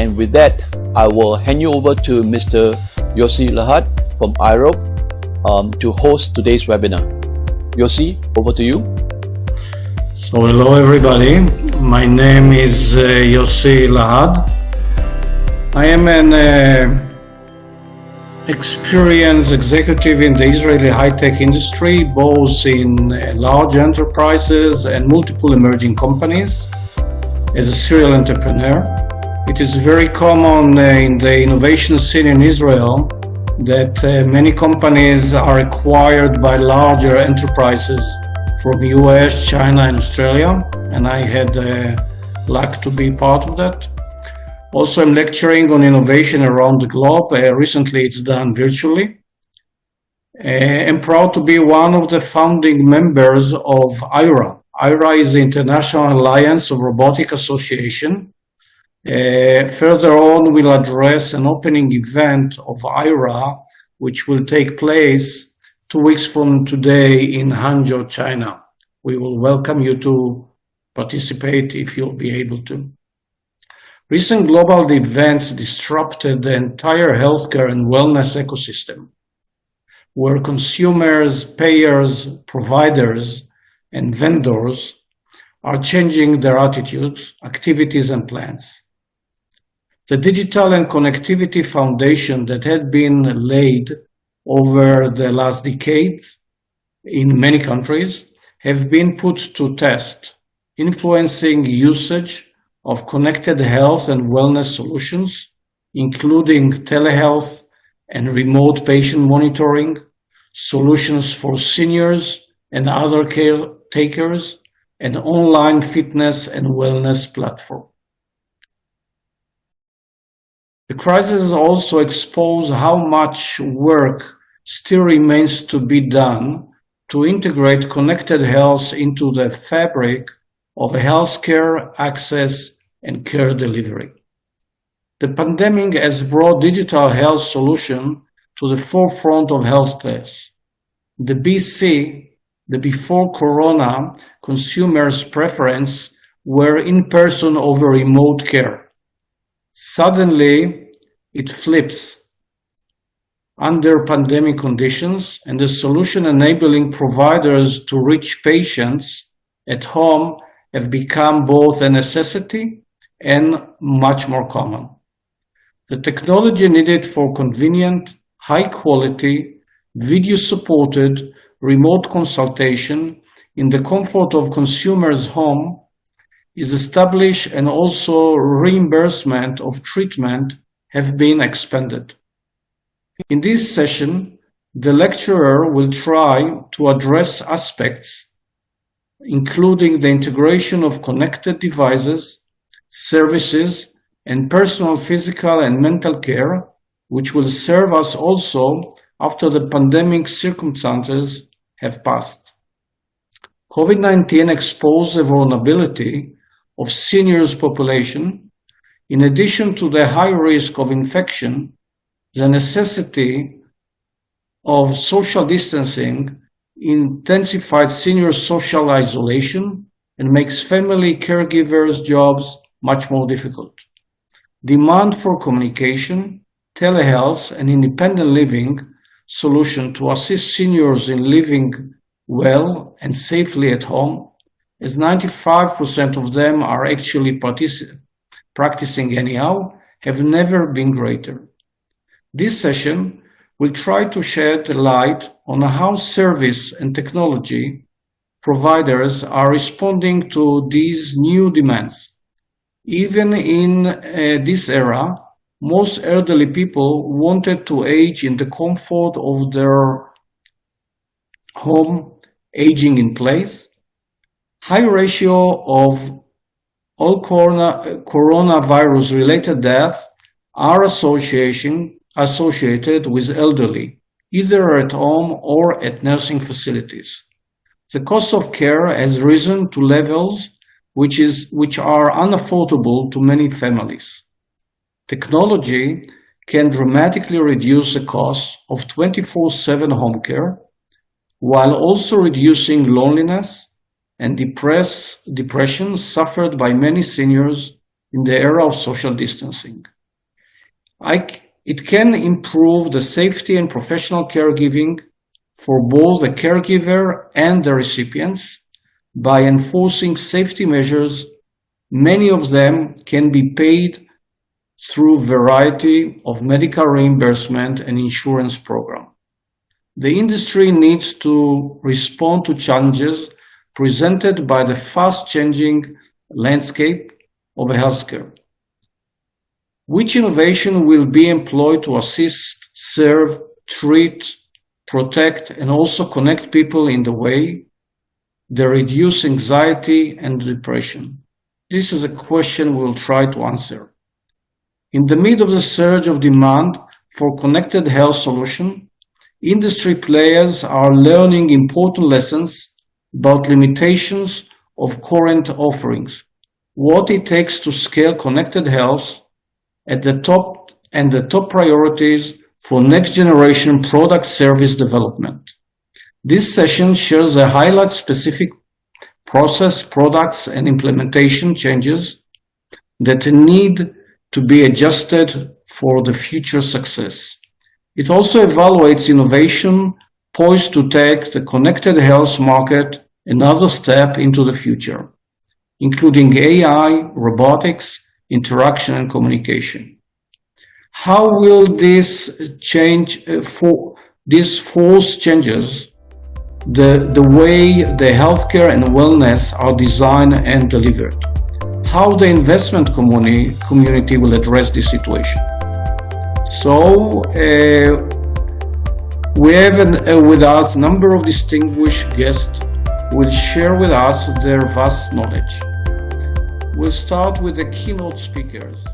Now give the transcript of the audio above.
And with that, I will hand you over to Mr. Yossi Lahad from AIROP to host today's webinar. Yossi, over to you. So hello everybody, my name is Yossi Lahad. I am an experienced executive in the Israeli high-tech industry, both in large enterprises and multiple emerging companies. As a serial entrepreneur, it is very common in the innovation scene in Israel that many companies are acquired by larger enterprises from US, China, and Australia, and I had luck to be part of that. Also, I'm lecturing on innovation around the globe. Recently, it's done virtually. I'm proud to be one of the founding members of AIRA. AIRA is the International Alliance of Robotic Association. Further on, we'll address an opening event of AIRA, which will take place 2 weeks from today in Hangzhou, China. We will welcome you to participate if you'll be able to. Recent global events disrupted the entire healthcare and wellness ecosystem, where consumers, payers, providers, and vendors are changing their attitudes, activities, and plans. The digital and connectivity foundation that had been laid over the last decade in many countries have been put to test, influencing usage of connected health and wellness solutions, including telehealth and remote patient monitoring, solutions for seniors and other caretakers, and online fitness and wellness platform. The crisis also exposed how much work still remains to be done to integrate connected health into the fabric of healthcare access and care delivery. The pandemic has brought digital health solutions to the forefront of healthcare. The BC, the before Corona, consumers' preference were in-person over remote care. Suddenly, it flips under pandemic conditions, and the solution enabling providers to reach patients at home have become both a necessity and much more common. The technology needed for convenient, high-quality, video-supported remote consultation in the comfort of consumers' home is established, and also reimbursement of treatment have been expanded. In this session, the lecturer will try to address aspects including the integration of connected devices, services, and personal physical and mental care, which will serve us also after the pandemic circumstances have passed. COVID-19 exposed the vulnerability of seniors population. In addition to the high risk of infection, the necessity of social distancing intensified senior social isolation and makes family caregivers' jobs much more difficult. Demand for communication, telehealth, and independent living solution to assist seniors in living well and safely at home, as 95% of them are actually practicing anyhow, have never been greater. This session will try to shed light on how service and technology providers are responding to these new demands. Even in this era, most elderly people wanted to age in the comfort of their home, aging in place. High ratio of all coronavirus-related deaths are associated with elderly, either at home or at nursing facilities. The cost of care has risen to levels which are unaffordable to many families. Technology can dramatically reduce the cost of 24/7 home care, while also reducing loneliness and depression suffered by many seniors in the era of social distancing. It can improve the safety and professional caregiving for both the caregiver and the recipients by enforcing safety measures. Many of them can be paid through a variety of medical reimbursement and insurance programs. The industry needs to respond to challenges presented by the fast-changing landscape of healthcare. Which innovation will be employed to assist, serve, treat, protect, and also connect people in the way they reduce anxiety and depression? This is a question we'll try to answer. In the midst of the surge of demand for connected health solutions, industry players are learning important lessons about limitations of current offerings, what it takes to scale connected health at the top, and the top priorities for next generation product service development. This session shares the highlight specific process, products, and implementation changes that need to be adjusted for the future success. It also evaluates innovation poised to take the connected health market another step into the future, including AI, robotics, interaction, and communication. How will this change this force changes the way the healthcare and wellness are designed and delivered? How the investment community will address this situation? So we have with us a number of distinguished guests who will share with us their vast knowledge. We'll start with the keynote speakers.